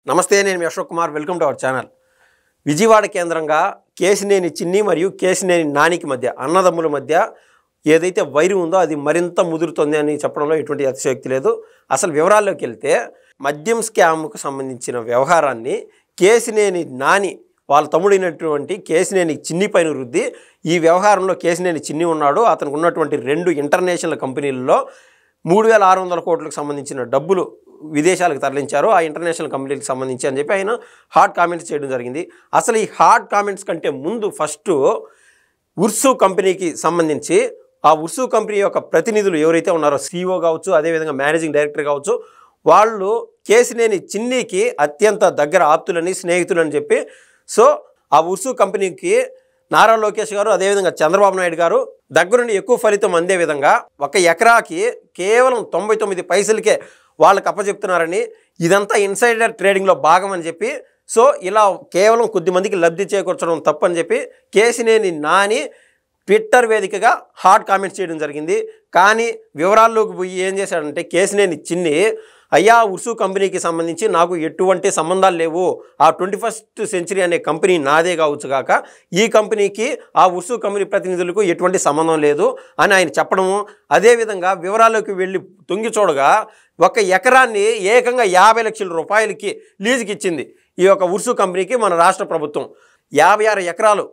నమస్తే, నేను మీ Ashok Kumar. Welcome to our channel. Vijayawada కేంద్రంగా కేశినేని చిన్ని మరియు కేశినేని నానికి మధ్య, అన్నదమ్ముల మధ్య ఏదైతే వైరు ఉందో అది మరింత ముదురుతుంది అని చెప్పడంలో ఎటువంటి అతిశయోక్తి లేదు. అసలు వివరాల్లోకి వెళ్తే, మద్యం స్కామ్కు సంబంధించిన వ్యవహారాన్ని కేశినేని నాని వాళ్ళ తమ్ముడైనటువంటి కేశినేని చిన్ని పైన రుద్ది, ఈ వ్యవహారంలో కేశినేని చిన్ని ఉన్నాడు, అతనికి ఉన్నటువంటి 2 ఇంటర్నేషనల్ కంపెనీల్లో 3600 కోట్లకు సంబంధించిన డబ్బులు విదేశాలకు తరలించారు, ఆ ఇంటర్నేషనల్ కంపెనీలకు సంబంధించి అని చెప్పి ఆయన హాట్ కామెంట్స్ చేయడం జరిగింది. అసలు ఈ హాట్ కామెంట్స్ కంటే ముందు ఫస్ట్ ఉర్సు కంపెనీకి సంబంధించి ఆ ఉర్సు కంపెనీ యొక్క ప్రతినిధులు ఎవరైతే ఉన్నారో, CEO కావచ్చు, అదేవిధంగా మేనేజింగ్ డైరెక్టర్ కావచ్చు, వాళ్ళు కేశినేని చిన్నికి అత్యంత దగ్గర ఆప్తులని, స్నేహితులని చెప్పి, సో ఆ ఉర్సు కంపెనీకి నారా లోకేష్ గారు, అదేవిధంగా చంద్రబాబు నాయుడు గారు దగ్గరుండి ఎక్కువ ఫలితం అందే విధంగా 1 ఎకరాకి కేవలం 99 పైసలకే వాళ్ళకి అప్పచెప్తున్నారని, ఇదంతా ఇన్సైడర్ ట్రేడింగ్లో భాగం అని చెప్పి, సో ఇలా కేవలం కొద్దిమందికి లబ్ధి చేకూర్చడం తప్పని చెప్పి కేశినేని నాని ట్విట్టర్ వేదికగా హాట్ కామెంట్స్ చేయడం జరిగింది. కానీ వివరాల్లోకి పోయి ఏం చేశాడంటే, కేశినేని చిన్ని, అయ్యా ఉర్సు కంపెనీకి సంబంధించి నాకు ఎటువంటి సంబంధాలు లేవు, ఆ 21st సెంచరీ అనే కంపెనీ నాదే కావచ్చు కాక ఈ కంపెనీకి ఆ ఉర్సు కంపెనీ ప్రతినిధులకు ఎటువంటి సంబంధం లేదు అని ఆయన చెప్పడము, అదేవిధంగా వివరాల్లోకి వెళ్ళి తొంగి చూడగా 1 ఎకరాన్ని ఏకంగా 50 లక్షల రూపాయలకి లీజుకి ఇచ్చింది ఈ యొక్క ఉర్సు కంపెనీకి మన రాష్ట్ర ప్రభుత్వం. 56 ఎకరాలు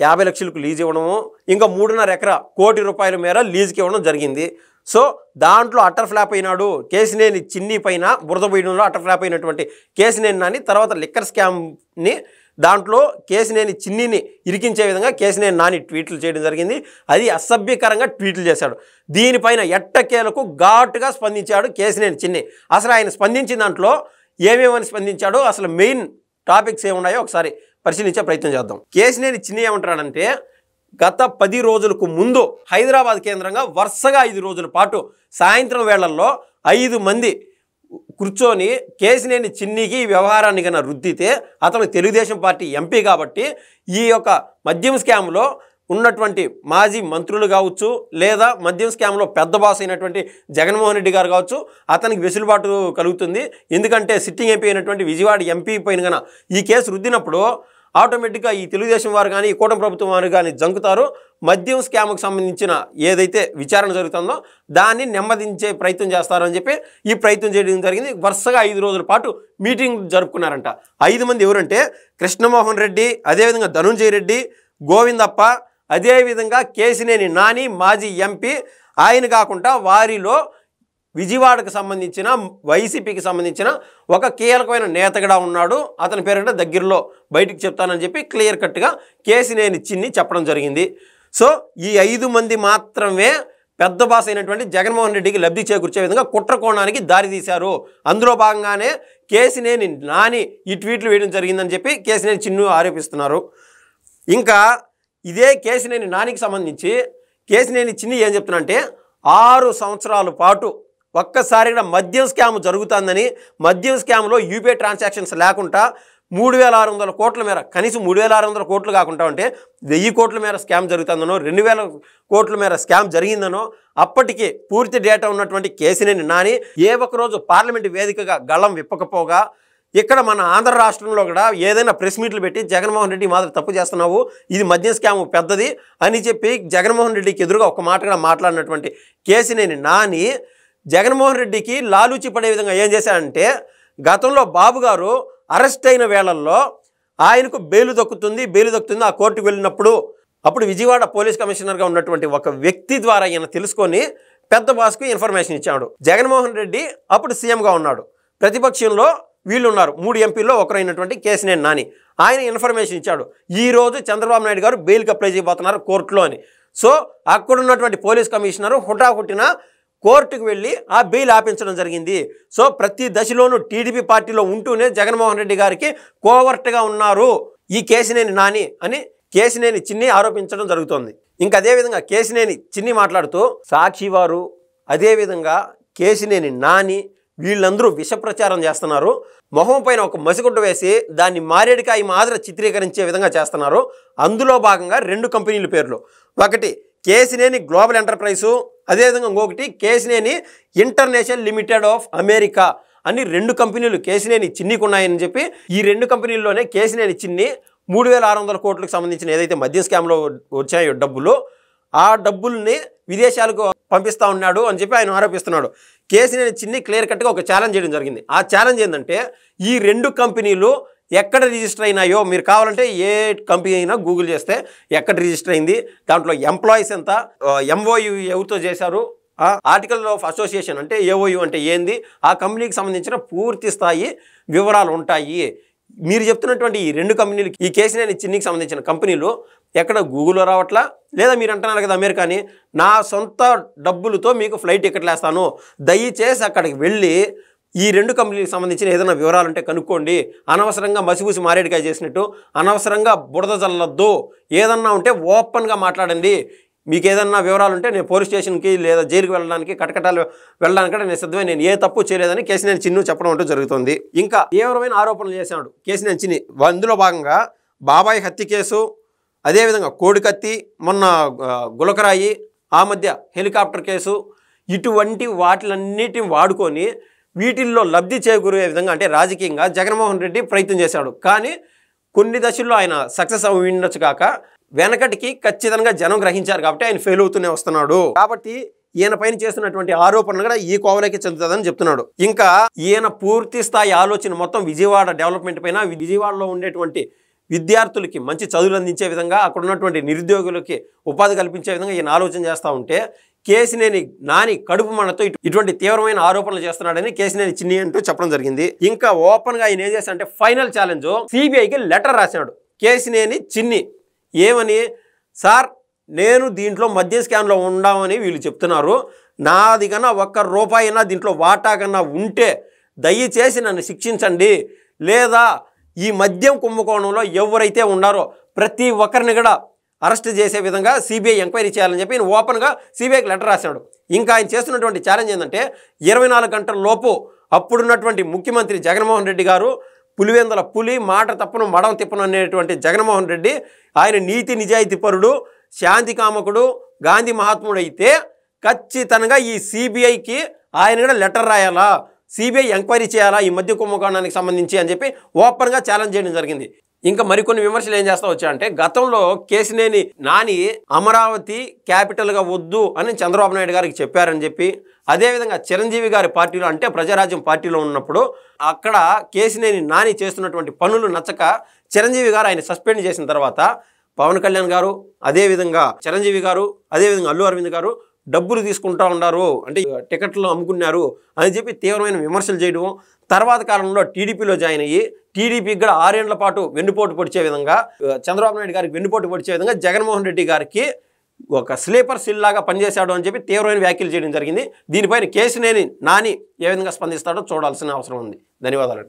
50 లక్షలకు లీజ్ ఇవ్వడము, ఇంకా 3.5 ఎకరా కోటి రూపాయల మేర లీజుకి ఇవ్వడం జరిగింది. సో దాంట్లో అటర్ ఫ్లాప్ అయినాడు కేశినేని చిన్ని పైన, బురద పోయడంలో అటర్ ఫ్లాప్ అయినటువంటి కేశినేని నాని తర్వాత లిక్కర్ స్కామ్ని దాంట్లో కేశినేని చిన్నిని ఇరికించే విధంగా కేశినేని నాని ట్వీట్లు చేయడం జరిగింది. అది అసభ్యకరంగా ట్వీట్లు చేశాడు. దీనిపైన ఎట్టకేలకు ఘాటుగా స్పందించాడు కేశినేని చిన్ని. అసలు ఆయన స్పందించిన దాంట్లో ఏమేమని స్పందించాడో, అసలు మెయిన్ టాపిక్స్ ఏమున్నాయో ఒకసారి పరిశీలించే ప్రయత్నం చేద్దాం. కేశినేని చిన్ని ఏమంటాడంటే, గత 10 రోజులకు ముందు హైదరాబాద్ కేంద్రంగా వరుసగా 5 రోజుల పాటు సాయంత్రం వేళల్లో 5 మంది కూర్చొని కేశినేని చిన్నికి ఈ వ్యవహారాన్ని కన్నా రుద్దితే, అతను తెలుగుదేశం పార్టీ ఎంపీ కాబట్టి ఈ యొక్క మద్యం స్కామ్లో ఉన్నటువంటి మాజీ మంత్రులు కావచ్చు, లేదా మద్యం స్కామ్లో పెద్ద బాస్ అయినటువంటి జగన్మోహన్ రెడ్డి గారు కావచ్చు, అతనికి వెసులుబాటు కలుగుతుంది. ఎందుకంటే సిట్టింగ్ ఎంపీ అయినటువంటి విజయవాడ ఎంపీ పైన కన్నా ఈ కేసు రుద్దినప్పుడు ఆటోమేటిక్గా ఈ తెలుగుదేశం వారు కానీ, ఈ కూటమి ప్రభుత్వం వారు కానీ జంకుతారు. మద్యం స్కామ్కు సంబంధించిన ఏదైతే విచారణ జరుగుతుందో దాన్ని నెమ్మదించే ప్రయత్నం చేస్తారని చెప్పి ఈ ప్రయత్నం చేయడం జరిగింది. వరుసగా 5 రోజుల పాటు మీటింగ్ జరుపుకున్నారంట. 5 మంది ఎవరంటే, కృష్ణమోహన్ రెడ్డి, అదేవిధంగా ధనుంజయ రెడ్డి, గోవిందప్ప, అదేవిధంగా కేశినేని నాని మాజీ ఎంపీ. ఆయన కాకుండా వారిలో విజయవాడకు సంబంధించిన, వైసీపీకి సంబంధించిన ఒక కీలకమైన నేత కూడా ఉన్నాడు. అతని పేరంటే దగ్గరలో బయటికి చెప్తానని చెప్పి క్లియర్ కట్గా కేశినేని చిన్ని చెప్పడం జరిగింది. సో ఈ 5 మంది మాత్రమే పెద్ద బాస్ అయినటువంటి జగన్మోహన్ రెడ్డికి లబ్ధి చేకూర్చే విధంగా కుట్ర కోణానికి దారితీశారు. అందులో భాగంగానే కేశినేని నాని ఈ ట్వీట్లు వేయడం జరిగిందని చెప్పి కేశినేని చిన్ను ఆరోపిస్తున్నారు. ఇంకా ఇదే కేశినేని నానికి సంబంధించి కేశినేని చిన్ని ఏం చెప్తున్నారంటే, 6 సంవత్సరాల పాటు ఒక్కసారిగా మద్యం స్కామ్ జరుగుతుందని, మద్యం స్కామ్లో యూపీఐ ట్రాన్సాక్షన్స్ లేకుండా 3600 కోట్ల మేర, కనీసం 3600 కోట్లు కాకుండా ఉంటే 1000 కోట్ల మేర స్కామ్ జరుగుతుందనో, 2000 కోట్ల మేర స్కామ్ జరిగిందనో అప్పటికి పూర్తి డేటా ఉన్నటువంటి కేశినేని నాని ఏ ఒక్కరోజు పార్లమెంటు వేదికగా గళం విప్పకపోగా, ఇక్కడ మన ఆంధ్ర రాష్ట్రంలో కూడా ఏదైనా ప్రెస్ మీట్లు పెట్టి జగన్మోహన్ రెడ్డి మాత్రం తప్పు చేస్తున్నావు, ఇది మద్యం స్కామ్ పెద్దది అని చెప్పి జగన్మోహన్ రెడ్డికి ఎదురుగా ఒక మాట కూడా మాట్లాడినటువంటి కేశినేని నాని జగన్మోహన్ రెడ్డికి లాలూచి పడే విధంగా ఏం చేశాడంటే, గతంలో బాబు గారు అరెస్ట్ అయిన వేళల్లో ఆయనకు బెయిల్ దక్కుతుంది ఆ కోర్టుకు వెళ్ళినప్పుడు, అప్పుడు విజయవాడ పోలీస్ కమిషనర్గా ఉన్నటువంటి ఒక వ్యక్తి ద్వారా ఈయన తెలుసుకొని పెద్ద బాస్కు ఇన్ఫర్మేషన్ ఇచ్చాడు. జగన్మోహన్ రెడ్డి అప్పుడు సీఎంగా ఉన్నాడు, ప్రతిపక్షంలో వీళ్ళు ఉన్నారు, 3 ఎంపీల్లో ఒకరైనటువంటి కేశినేని నాని. ఆయన ఇన్ఫర్మేషన్ ఇచ్చాడు, ఈరోజు చంద్రబాబు నాయుడు గారు బెయిల్కి అప్లై చేయబోతున్నారు కోర్టులో అని. సో అక్కడున్నటువంటి పోలీస్ కమిషనరు హుటాహుటిన కోర్టుకు వెళ్ళి ఆ బెయిల్ ఆపించడం జరిగింది. సో ప్రతి దశలోనూ టీడీపీ పార్టీలో ఉంటూనే జగన్మోహన్ రెడ్డి గారికి కోవర్ట్గా ఉన్నారు ఈ కేశినేని నాని అని కేశినేని చిన్ని ఆరోపించడం జరుగుతోంది. ఇంకా అదేవిధంగా కేశినేని చిన్ని మాట్లాడుతూ, సాక్షి వారు, అదేవిధంగా కేశినేని నాని వీళ్ళందరూ విష ప్రచారం చేస్తున్నారు, మొహం పైన ఒక మసిగుడ్డ వేసి దాన్ని మారేడికాయ మాదిరి చిత్రీకరించే విధంగా చేస్తున్నారు. అందులో భాగంగా 2 కంపెనీల పేర్లు, ఒకటి కేశినేని గ్లోబల్ ఎంటర్ప్రైజు, అదేవిధంగా ఇంకొకటి Kesineni international limited of America అని 2 కంపెనీలు కేశినేని చిన్నికి ఉన్నాయని చెప్పి ఈ 2 కంపెనీల్లోనే కేశినేని చిన్ని 3600 కోట్లకు సంబంధించిన ఏదైతే మద్యం స్కామ్లో వచ్చాయో డబ్బులు, ఆ డబ్బుల్ని విదేశాలకు పంపిస్తూ ఉన్నాడు అని చెప్పి ఆయన ఆరోపిస్తున్నాడు. కేశినేని చిన్ని క్లియర్ కట్గా ఒక ఛాలెంజ్ చేయడం జరిగింది. ఆ ఛాలెంజ్ ఏంటంటే ఈ 2 కంపెనీలు ఎక్కడ రిజిస్టర్ అయినాయో మీరు కావాలంటే ఏ కంపెనీ అయినా గూగుల్ చేస్తే ఎక్కడ రిజిస్టర్ అయింది, దాంట్లో ఎంప్లాయీస్ ఎంత, ఎంఓయూ ఎవరితో చేశారు, ఆర్టికల్ ఆఫ్ అసోసియేషన్ అంటే ఏఓయూ అంటే ఏంది, ఆ కంపెనీకి సంబంధించిన పూర్తి స్థాయి వివరాలు ఉంటాయి. మీరు చెప్తున్నటువంటి ఈ 2 కంపెనీలు, ఈ కేశినేని చిన్నికి సంబంధించిన కంపెనీలు ఎక్కడ గూగుల్లో రావట్లా, లేదా మీరు అంటున్నారు కదా అమెరికాని, నా సొంత డబ్బులతో మీకు ఫ్లైట్ టికెట్లు వేస్తాను, దయచేసి అక్కడికి వెళ్ళి ఈ 2 కంపెనీలకు సంబంధించిన ఏదైనా వివరాలు ఉంటే కనుక్కోండి, అనవసరంగా మసిపూసి మారేడుకాయ చేసినట్టు అనవసరంగా బురద జల్లొద్దు, ఏదన్నా ఉంటే ఓపెన్గా మాట్లాడండి, మీకు ఏదన్నా వివరాలు ఉంటే నేను పోలీస్ స్టేషన్కి లేదా జైలుకి వెళ్ళడానికి కటకటాలు వెళ్ళడానికి నేను సిద్ధమే, నేను ఏ తప్పు చేయలేదని కేశినేని చిన్ను చెప్పడం అంటూ జరుగుతుంది. ఇంకా తీవ్రమైన ఆరోపణలు చేశాడు కేశినేని చిన్ని. అందులో భాగంగా బాబాయ్ హత్య కేసు, అదేవిధంగా కోడికత్తి, మొన్న గులకరాయి, ఆ మధ్య హెలికాప్టర్ కేసు, ఇటువంటి వాటిలన్నిటిని వాడుకొని వీటిల్లో లబ్ధి చేకూరే విధంగా అంటే రాజకీయంగా జగన్మోహన్ రెడ్డి ప్రయత్నం చేశాడు. కానీ కొన్ని దశల్లో ఆయన సక్సెస్ అవి ఉండొచ్చు కాక వెనకటికి ఖచ్చితంగా జనం గ్రహించారు కాబట్టి ఆయన ఫెయిల్ అవుతూనే వస్తున్నాడు. కాబట్టి ఈయన పైన చేస్తున్నటువంటి ఆరోపణలు కూడా ఈ కోవలోకి చెందుతుందని చెప్తున్నాడు. ఇంకా ఈయన పూర్తి స్థాయి ఆలోచన మొత్తం విజయవాడ డెవలప్మెంట్ పైన, విజయవాడలో ఉండేటువంటి విద్యార్థులకి మంచి చదువులు అందించే విధంగా, అక్కడ ఉన్నటువంటి నిరుద్యోగులకి ఉపాధి కల్పించే విధంగా ఈయన ఆలోచన చేస్తూ ఉంటే కేశినేని నాని కడుపు మంటతో ఇటువంటి తీవ్రమైన ఆరోపణలు చేస్తున్నాడని కేశినేని చిన్ని అంటూ చెప్పడం జరిగింది. ఇంకా ఓపెన్గా ఆయన ఏం చేశాడంటే ఫైనల్ ఛాలెంజ్ సిబిఐకి లెటర్ రాశాడు కేశినేని చిన్ని. ఏమని, సార్ నేను దీంట్లో మద్య స్కామ్లో ఉండామని వీళ్ళు చెప్తున్నారు, నాది కన్నా ₹1 అయినా దీంట్లో వాటా కన్నా ఉంటే దయచేసి నన్ను శిక్షించండి, లేదా ఈ మద్యం కుంభకోణంలో ఎవరైతే ఉన్నారో ప్రతి ఒక్కరిని కూడా అరెస్ట్ చేసే విధంగా సిబిఐ ఎంక్వైరీ చేయాలని చెప్పి ఆయన ఓపెన్గా సిబిఐకి లెటర్ రాశాడు. ఇంకా ఆయన చేస్తున్నటువంటి ఛాలెంజ్ ఏంటంటే 24 గంటల లోపు అప్పుడున్నటువంటి ముఖ్యమంత్రి జగన్మోహన్ రెడ్డి గారు, పులివెందుల పులి, మాట తప్పను మడం తిప్పను అనేటువంటి జగన్మోహన్ రెడ్డి, ఆయన నీతి నిజాయితీ పరుడు, శాంతి కామకుడు, గాంధీ మహాత్ముడు అయితే ఖచ్చితంగా ఈ సిబిఐకి ఆయన కూడా లెటర్ రాయాలా, సిబిఐ ఎంక్వైరీ చేయాలా ఈ మద్య కుంభకోణానికి సంబంధించి అని చెప్పి ఓపెన్గా ఛాలెంజ్ చేయడం జరిగింది. ఇంకా మరికొన్ని విమర్శలు ఏం చేస్తా వచ్చాయంటే గతంలో కేశినేని నాని అమరావతి క్యాపిటల్గా వద్దు అని చంద్రబాబు నాయుడు గారికి చెప్పారని చెప్పి, అదేవిధంగా చిరంజీవి గారి పార్టీలో అంటే ప్రజారాజ్యం పార్టీలో ఉన్నప్పుడు అక్కడ కేశినేని నాని చేస్తున్నటువంటి పనులు నచ్చక చిరంజీవి గారు ఆయన సస్పెండ్ చేసిన తర్వాత పవన్ కళ్యాణ్ గారు, అదేవిధంగా చిరంజీవి గారు, అదేవిధంగా అల్లు అరవింద్ గారు డబ్బులు తీసుకుంటూ ఉన్నారు అంటే టికెట్లు అమ్ముకున్నారు అని చెప్పి తీవ్రమైన విమర్శలు చేయడం, తర్వాత కాలంలో టీడీపీలో జాయిన్ అయ్యి టీడీపీకి కూడా 6 ఏళ్ల పాటు వెన్నుపోటు పొడిచే విధంగా, చంద్రబాబు నాయుడు గారికి వెన్నుపోటు పొడిచే విధంగా జగన్మోహన్ రెడ్డి గారికి ఒక స్లీపర్ సిల్ లాగా పనిచేశాడు అని చెప్పి తీవ్రమైన వ్యాఖ్యలు చేయడం జరిగింది. దీనిపైన కేశినేని నాని ఏ విధంగా స్పందిస్తాడో చూడాల్సిన అవసరం ఉంది. ధన్యవాదాలు.